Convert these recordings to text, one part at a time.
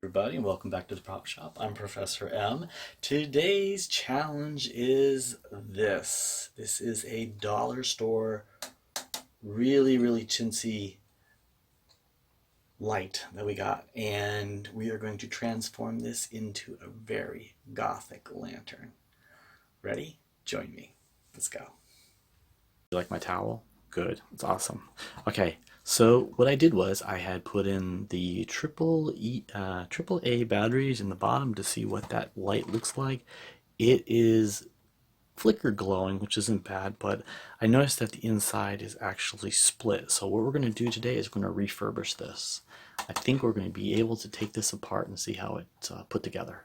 everybody, and welcome back to the Prop Shop. I'm Professor M. Today's challenge is this. This is a dollar store, really chintzy light that we got, and we are going to transform this into a very gothic lantern. Ready? Join me. Let's go. You like my towel? Good. It's awesome. Okay. So what I did was I had put in the triple A batteries in the bottom to see what that light looks like. It is flicker glowing, which isn't bad, but I noticed that the inside is actually split. So what we're going to do today is we're going to refurbish this. I think we're going to be able to take this apart and see how it's put together.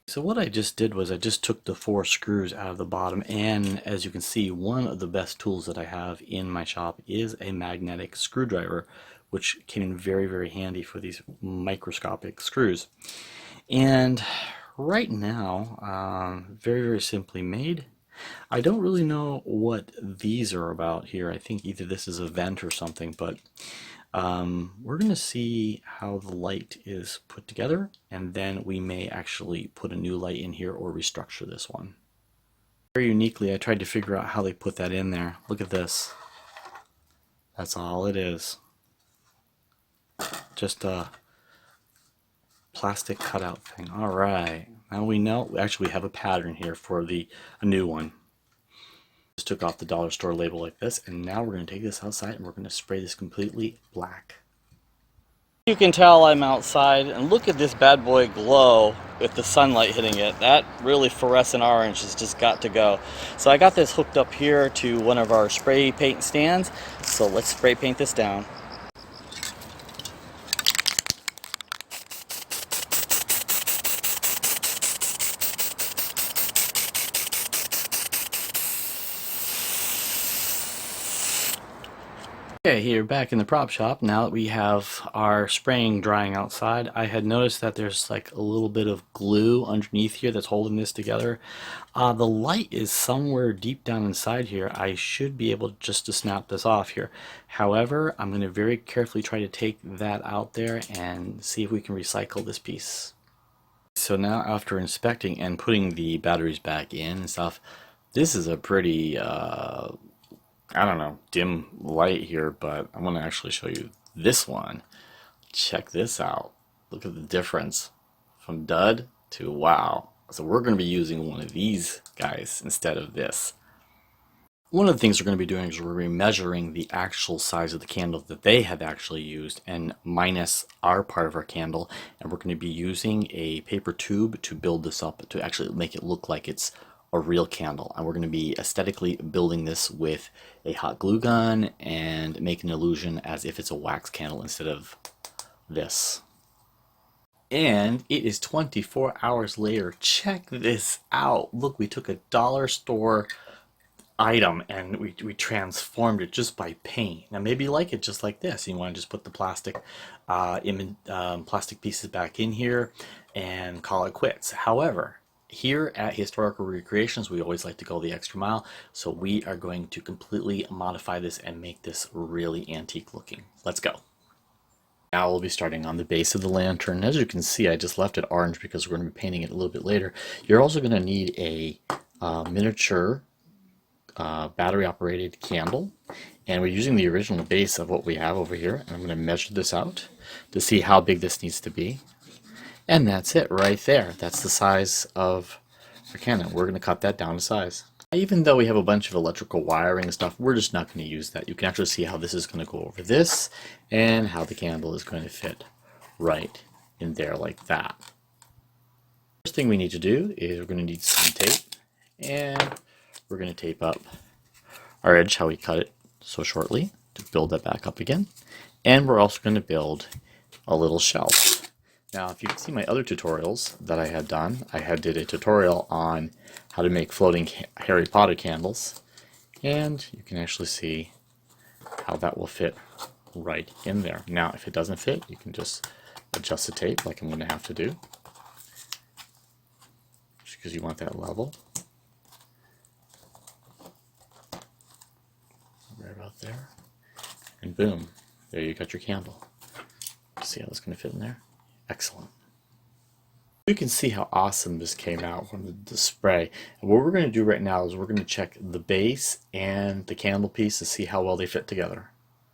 So what I just did was I just took the 4 screws out of the bottom, and as you can see, one of the best tools that I have in my shop is a magnetic screwdriver, which came in very handy for these microscopic screws. And right now, very simply made. I don't really know what these are about here. I think either this is a vent or something, but we're going to see how the light is put together, and then we may actually put a new light in here or restructure this one. Very uniquely, I tried to figure out how they put that in there. Look at this. That's all it is. Just a plastic cutout thing. All right. Now we know, actually we have a pattern here for a new one. Just took off the dollar store label like this, and now we're going to take this outside and we're going to spray this completely black. You can tell I'm outside, and look at this bad boy glow with the sunlight hitting it. That really fluorescent orange has just got to go. So I got this hooked up here to one of our spray paint stands, so let's spray paint this down. Okay, here back in the prop shop, now that we have our spraying drying outside, I had noticed that there's like a little bit of glue underneath here that's holding this together. The light is somewhere deep down inside here. I should be able just to snap this off here. However, I'm going to very carefully try to take that out there and see if we can recycle this piece. So now after inspecting and putting the batteries back in and stuff, this is a pretty I don't know, dim light here, but I'm going to actually show you this one. Check this out. Look at the difference from dud to wow. So we're going to be using one of these guys instead of this. One of the things we're going to be doing is we're going to be measuring the actual size of the candle that they have actually used and minus our part of our candle, and we're going to be using a paper tube to build this up to actually make it look like it's a real candle. And we're going to be aesthetically building this with a hot glue gun and make an illusion as if it's a wax candle instead of this. And it is 24 hours later. Check this out. Look, we took a dollar store item and we transformed it just by paint. Now maybe you like it just like this. You want to just put the plastic plastic pieces back in here and call it quits. However, here at Historical Recreations, we always like to go the extra mile, so we are going to completely modify this and make this really antique looking. Let's go. Now we'll be starting on the base of the lantern. As you can see, I just left it orange because we're going to be painting it a little bit later. You're also going to need a miniature battery operated candle, and we're using the original base of what we have over here, and I'm going to measure this out to see how big this needs to be. And that's it right there. That's the size of our candle. We're going to cut that down to size. Even though we have a bunch of electrical wiring and stuff, we're just not going to use that. You can actually see how this is going to go over this and how the candle is going to fit right in there like that. First thing we need to do is we're going to need some tape, and we're going to tape up our edge, how we cut it so shortly, to build that back up again. And we're also going to build a little shelf. Now, if you can see my other tutorials that I had done, did a tutorial on how to make floating Harry Potter candles, and you can actually see how that will fit right in there. Now, if it doesn't fit, you can just adjust the tape like I'm going to have to do, just because you want that level. Right about there, and boom, there you got your candle. See how that's going to fit in there? Excellent. You can see how awesome this came out from the spray. And what we're going to do right now is we're going to check the base and the candle piece to see how well they fit together.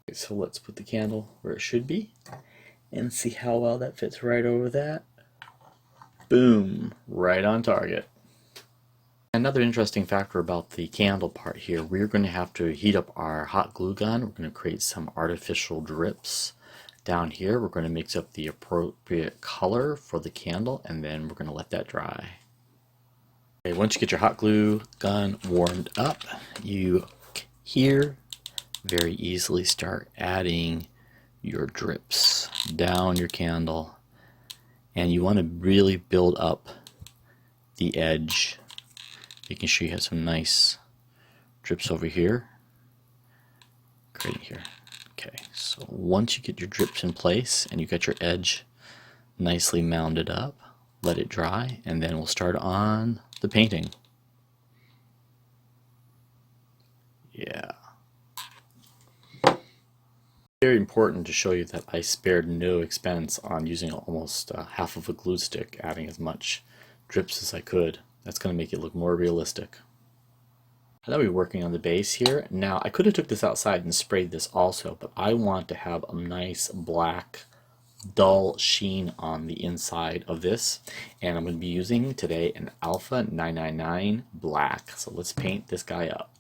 Okay, so let's put the candle where it should be and see how well that fits right over that. Boom, right on target. Another interesting factor about the candle part here, we're going to have to heat up our hot glue gun. We're going to create some artificial drips. Down here, we're going to mix up the appropriate color for the candle, and then we're going to let that dry. Okay, once you get your hot glue gun warmed up, you here very easily start adding your drips down your candle, and you want to really build up the edge, making sure you have some nice drips over here, creating here. Okay, so once you get your drips in place and you got your edge nicely mounded up, let it dry, and then we'll start on the painting. Yeah. Very important to show you that I spared no expense on using almost half of a glue stick, adding as much drips as I could. That's going to make it look more realistic. Now we're working on the base here. Now I could have took this outside and sprayed this also, but I want to have a nice black dull sheen on the inside of this, and I'm going to be using today an Alpha 999 black. So let's paint this guy up.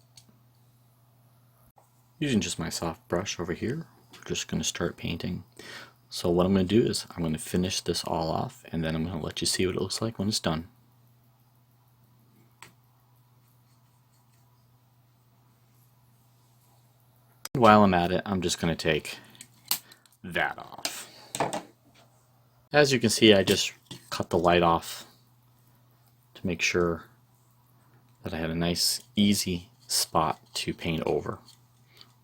Using just my soft brush over here, we're just going to start painting. So what I'm going to do is I'm going to finish this all off, and then I'm going to let you see what it looks like when it's done. While I'm at it, I'm just going to take that off. As you can see, I just cut the light off to make sure that I had a nice, easy spot to paint over.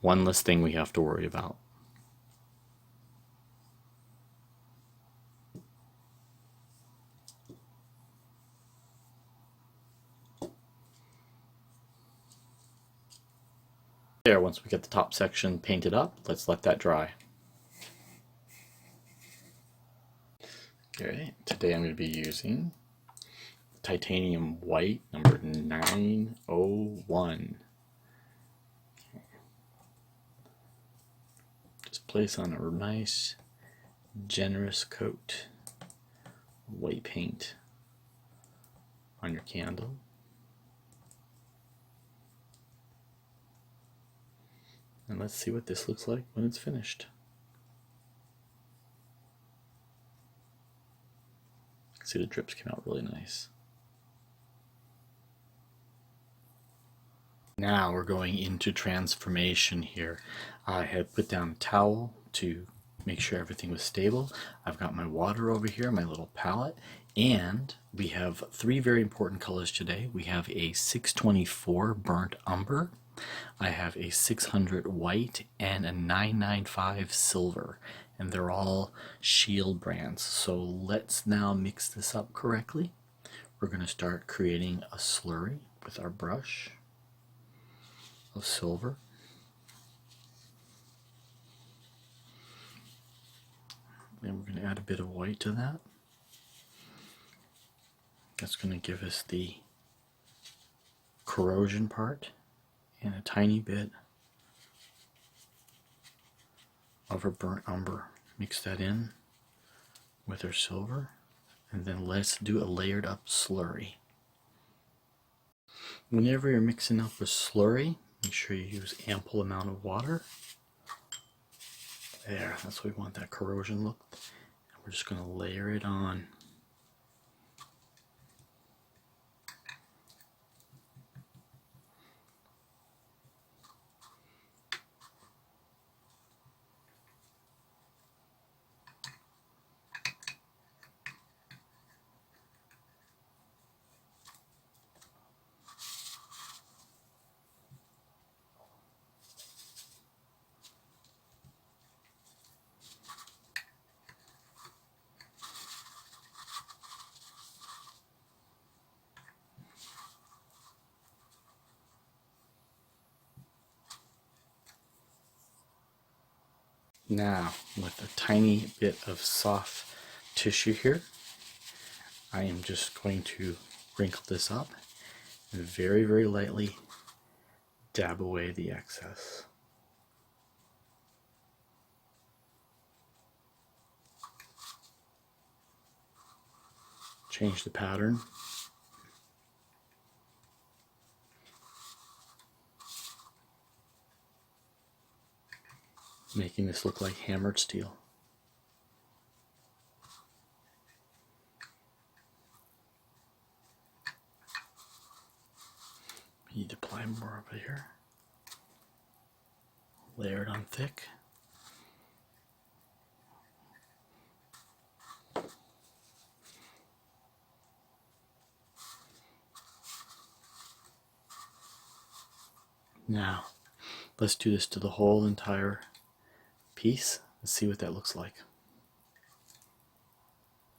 One less thing we have to worry about. There, once we get the top section painted up, let's let that dry. Okay, today I'm going to be using titanium white number 901. Just place on a nice, generous coat of white paint on your candle. And let's see what this looks like when it's finished. See, the drips came out really nice. Now we're going into transformation here. I have put down a towel to make sure everything was stable. I've got my water over here, my little palette, and we have three very important colors today. We have a 624 burnt umber, I have a 600 white, and a 995 silver, and they're all Shield brands. So let's now mix this up correctly. We're going to start creating a slurry with our brush of silver. And we're going to add a bit of white to that. That's going to give us the corrosion part and a tiny bit of our burnt umber. Mix that in with our silver, and then let's do a layered up slurry. Whenever you're mixing up a slurry, make sure you use ample amount of water. There, that's what we want, that corrosion look. And we're just going to layer it on. Now, with a tiny bit of soft tissue here, I am just going to wrinkle this up and very, very lightly dab away the excess. Change the pattern. Making this look like hammered steel. Need to apply more over here. Layer it on thick. Now, let's do this to the whole entire piece. Let's see what that looks like.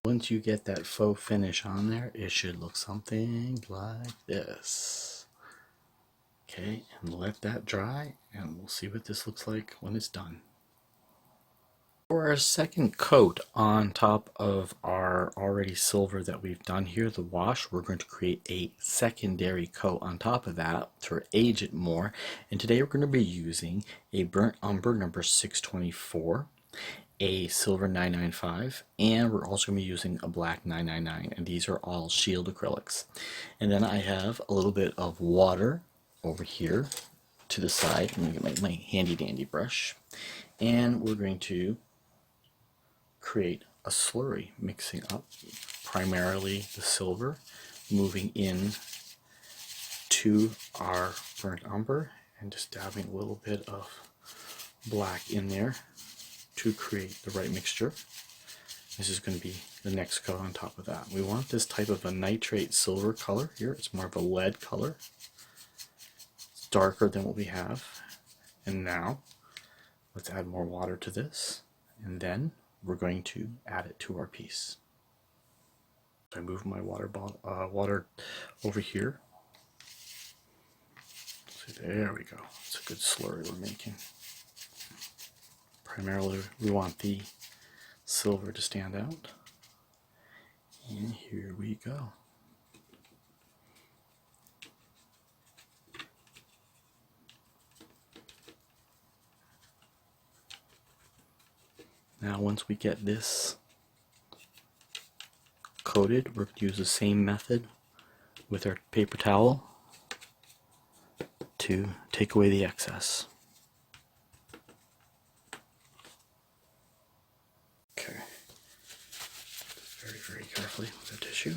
Once you get that faux finish on there, it should look something like this. Okay, and let that dry, and we'll see what this looks like when it's done. For our second coat on top of our already silver that we've done here, the wash, we're going to create a secondary coat on top of that to age it more. And today we're going to be using a burnt umber number 624, a silver 995, and we're also going to be using a black 999, and these are all shield acrylics. And then I have a little bit of water over here to the side. I'm going to get my handy dandy brush, and we're going to create a slurry, mixing up primarily the silver, moving in to our burnt umber, and just dabbing a little bit of black in there to create the right mixture. This is going to be the next coat on top of that. We want this type of a nitrate silver color here. It's more of a lead color. It's darker than what we have. And now let's add more water to this, and then we're going to add it to our piece. I move my water over here. See, there we go. It's a good slurry we're making. Primarily, we want the silver to stand out. And here we go. Now once we get this coated, we're going to use the same method with our paper towel to take away the excess. Okay. Very, very carefully with our tissue.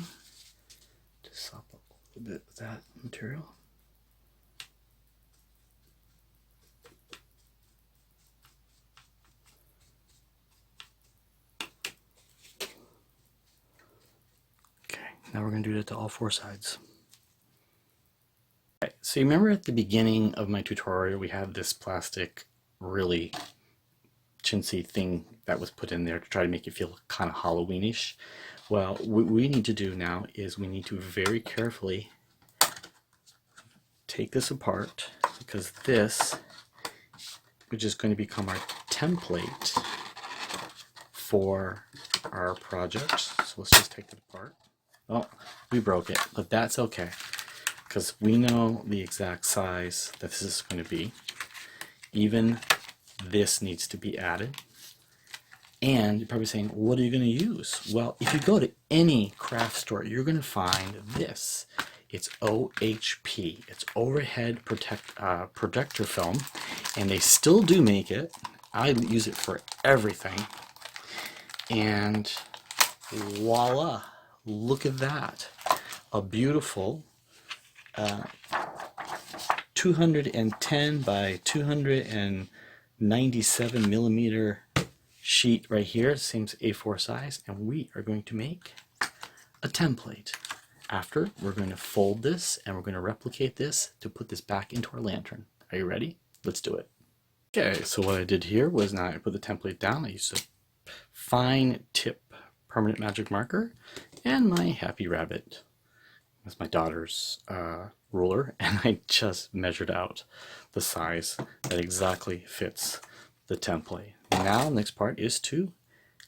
Just sop up a little bit with that material. Now we're going to do that to all four sides. Okay, so you remember at the beginning of my tutorial we had this plastic really chintzy thing that was put in there to try to make it feel kind of Halloweenish? Well, what we need to do now is we need to very carefully take this apart, because this is just going to become our template for our project. So let's just take it apart. Oh, we broke it, but that's okay, because we know the exact size that this is going to be. Even this needs to be added. And you're probably saying, what are you going to use? Well, if you go to any craft store, you're going to find this. It's OHP. It's overhead projector film, and they still do make it. I use it for everything. And voila! Look at that. A beautiful 210 by 297 millimeter sheet right here, seems A4 size, and we are going to make a template. After, we're going to fold this and we're going to replicate this to put this back into our lantern. Are you ready? Let's do it. Okay, so what I did here was, now I put the template down. I used a fine tip permanent magic marker and my happy rabbit. That's my daughter's ruler, and I just measured out the size that exactly fits the template. Now, the next part is to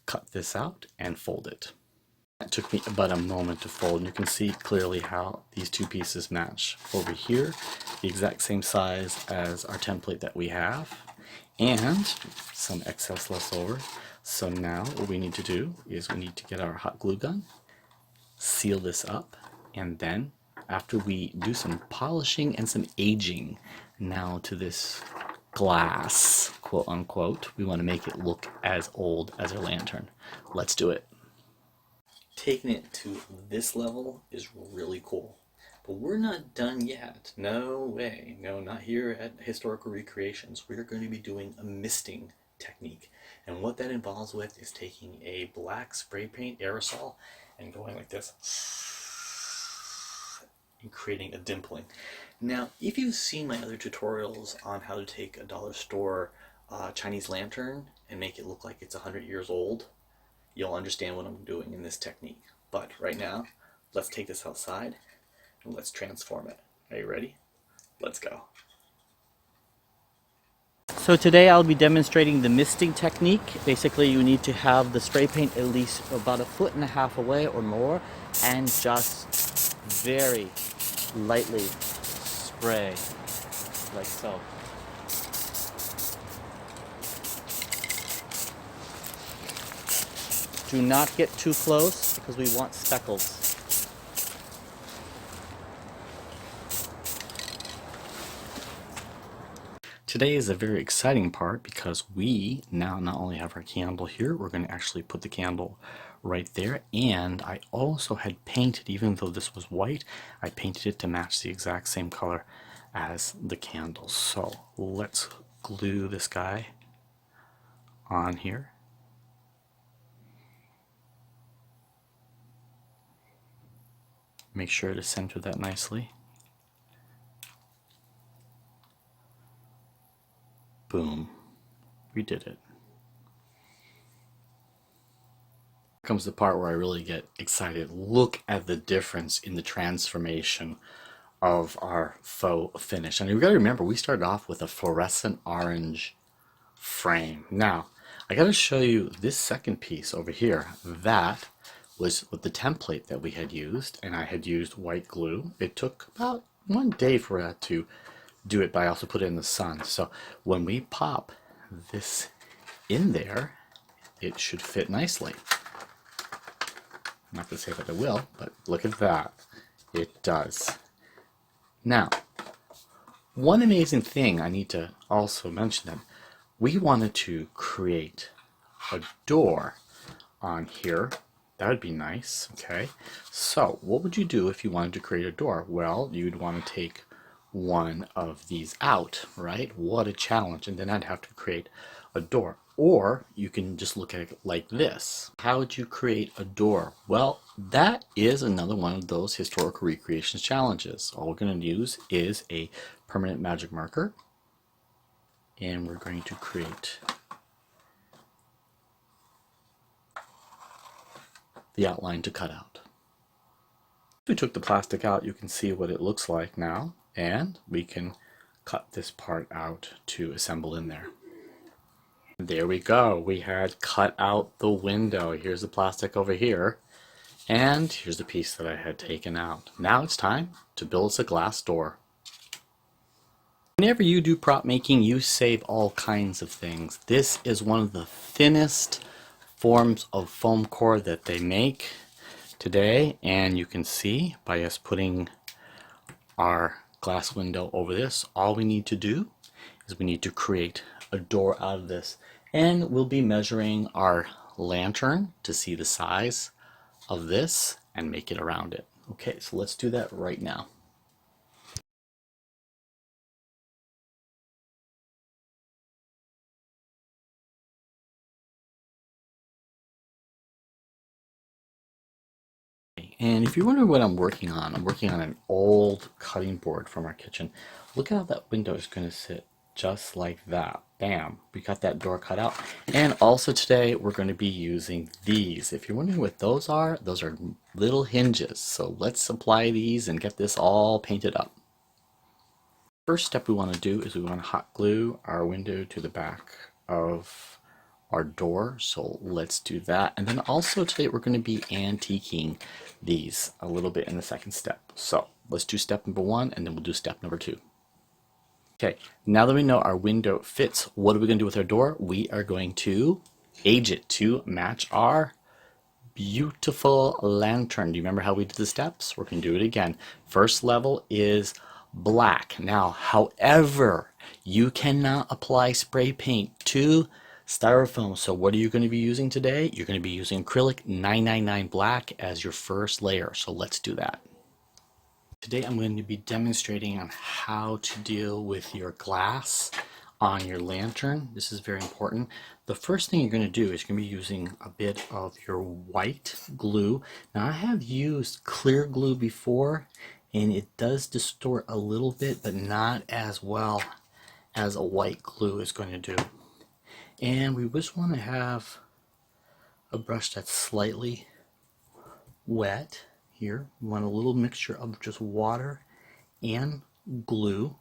cut this out and fold it. It took me about a moment to fold, and you can see clearly how these two pieces match. Over here, the exact same size as our template that we have, and some excess left over. So now what we need to do is we need to get our hot glue gun, seal this up, and then after we do some polishing and some aging now to this glass, quote unquote, we want to make it look as old as our lantern. Let's do it. Taking it to this level is really cool, but we're not done yet. No way. No, not here at Historical Recreations. We're going to be doing a misting technique, and what that involves with is taking a black spray paint aerosol and going like this and creating a dimpling. Now, if you've seen my other tutorials on how to take a dollar store Chinese lantern and make it look like it's 100 years old, you'll understand what I'm doing in this technique. But right now, let's take this outside and let's transform it. Are you ready? Let's go. So today I'll be demonstrating the misting technique. Basically, you need to have the spray paint at least about 1.5 feet away or more, and just very lightly spray, like so. Do not get too close because we want speckles. Today is a very exciting part because we now not only have our candle here, we're going to actually put the candle right there. And I also had painted, even though this was white, I painted it to match the exact same color as the candle. So let's glue this guy on here. Make sure to center that nicely. Boom. We did it. Here comes the part where I really get excited. Look at the difference in the transformation of our faux finish. And you've got to remember, we started off with a fluorescent orange frame. Now, I got to show you this second piece over here. That was with the template that we had used, and I had used white glue. It took about 1 day for that to do it, but I also put it in the sun. So when we pop this in there, it should fit nicely. I'm not going to say that it will, but look at that. It does. Now, one amazing thing I need to also mention that we wanted to create a door on here. That would be nice, okay? So what would you do if you wanted to create a door? Well, you'd want to take one of these out, right? What a challenge. And then I'd have to create a door. Or you can just look at it like this. How would you create a door? Well, that is another one of those historical recreations challenges. All we're going to use is a permanent magic marker, and we're going to create the outline to cut out. If we took the plastic out, you can see what it looks like now, and we can cut this part out to assemble in there. There we go. We had cut out the window. Here's the plastic over here, and here's the piece that I had taken out. Now it's time to build us a glass door. Whenever you do prop making, you save all kinds of things. This is one of the thinnest forms of foam core that they make today, and you can see by us putting our glass window over this, all we need to do is we need to create a door out of this, and we'll be measuring our lantern to see the size of this and make it around it. Okay, so let's do that right now. And if you're wondering what I'm working on an old cutting board from our kitchen. Look at how that window is going to sit just like that. Bam, we got that door cut out. And also today we're going to be using these. If you're wondering what those are little hinges. So let's apply these and get this all painted up. First step we want to do is we want to hot glue our window to the back of our door. So let's do that. And then also today we're going to be antiquing these a little bit in the second step. So let's do step number 1 and then we'll do step number 2. Okay, now that we know our window fits, what are we going to do with our door? We are going to age it to match our beautiful lantern. Do you remember how we did the steps? We're going to do it again. First level is black. Now, however, you cannot apply spray paint to styrofoam. So what are you going to be using today? You're going to be using acrylic 999 black as your first layer. So let's do that. Today I'm going to be demonstrating on how to deal with your glass on your lantern. This is very important. The first thing you're going to do is you're going to be using a bit of your white glue. Now I have used clear glue before and it does distort a little bit, but not as well as a white glue is going to do. And we just want to have a brush that's slightly wet. Here, we want a little mixture of just water and glue.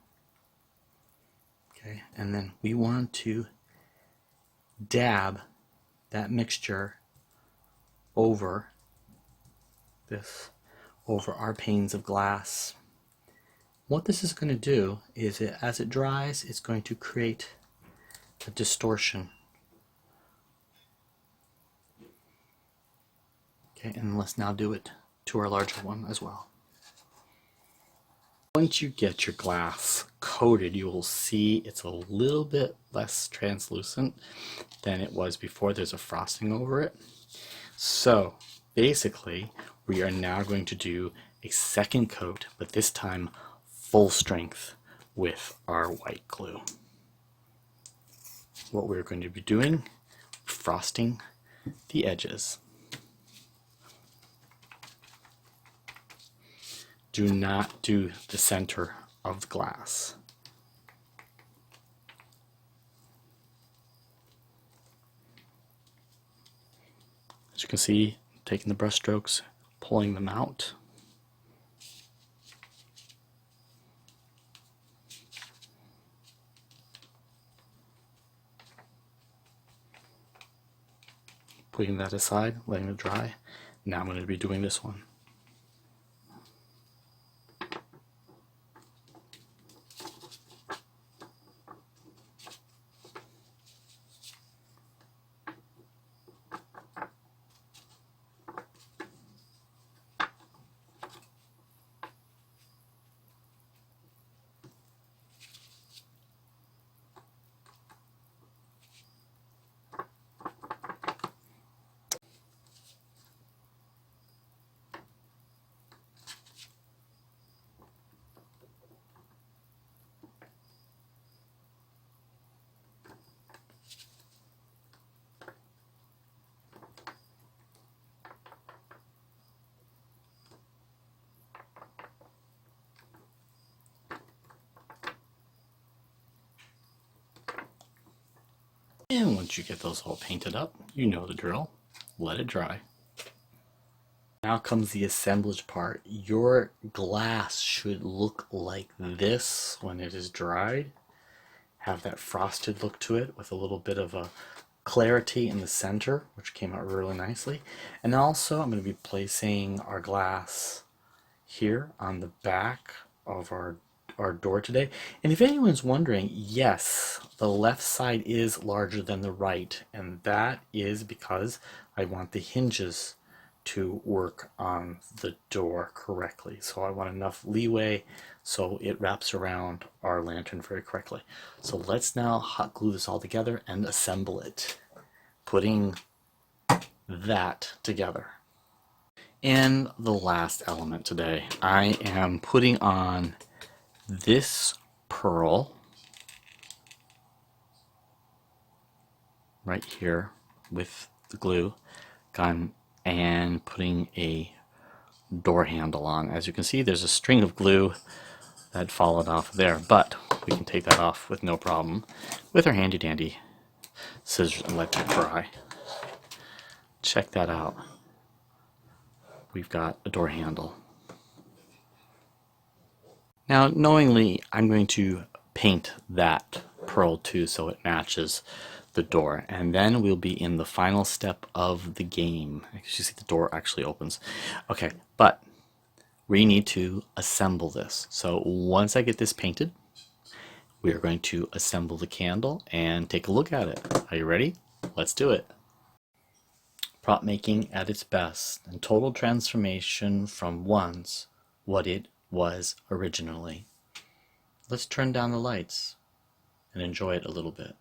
Okay, and then we want to dab that mixture over our panes of glass. What this is going to do is as it dries, it's going to create a distortion. Okay, and let's now do it to our larger one as well. Once you get your glass coated, you will see it's a little bit less translucent than it was before. There's a frosting over it. So basically, we are now going to do a second coat, but this time full strength with our white glue. What we're going to be doing, frosting the edges. Do not do the center of the glass. As you can see, taking the brush strokes, pulling them out. Putting that aside, letting it dry. Now I'm going to be doing this one. And once you get those all painted up, you know the drill. Let it dry. Now comes the assemblage part. Your glass should look like this when it is dried. Have that frosted look to it with a little bit of a clarity in the center, which came out really nicely. And also I'm going to be placing our glass here on the back of our door today. And if anyone's wondering, yes, the left side is larger than the right, and that is because I want the hinges to work on the door correctly. So I want enough leeway so it wraps around our lantern very correctly. So let's now hot glue this all together and assemble it, putting that together. And the last element today, I am putting on this pearl right here with the glue gun and putting a door handle on. As you can see, there's a string of glue that followed off there, but we can take that off with no problem with our handy dandy scissors and let that dry. Check that out. We've got a door handle. Now, knowingly, I'm going to paint that pearl too so it matches the door, and then we'll be in the final step of the game. You see the door actually opens. Okay, but we need to assemble this. So once I get this painted, we are going to assemble the candle and take a look at it. Are you ready? Let's do it. Prop making at its best, and total transformation from once what it was originally. Let's turn down the lights and enjoy it a little bit.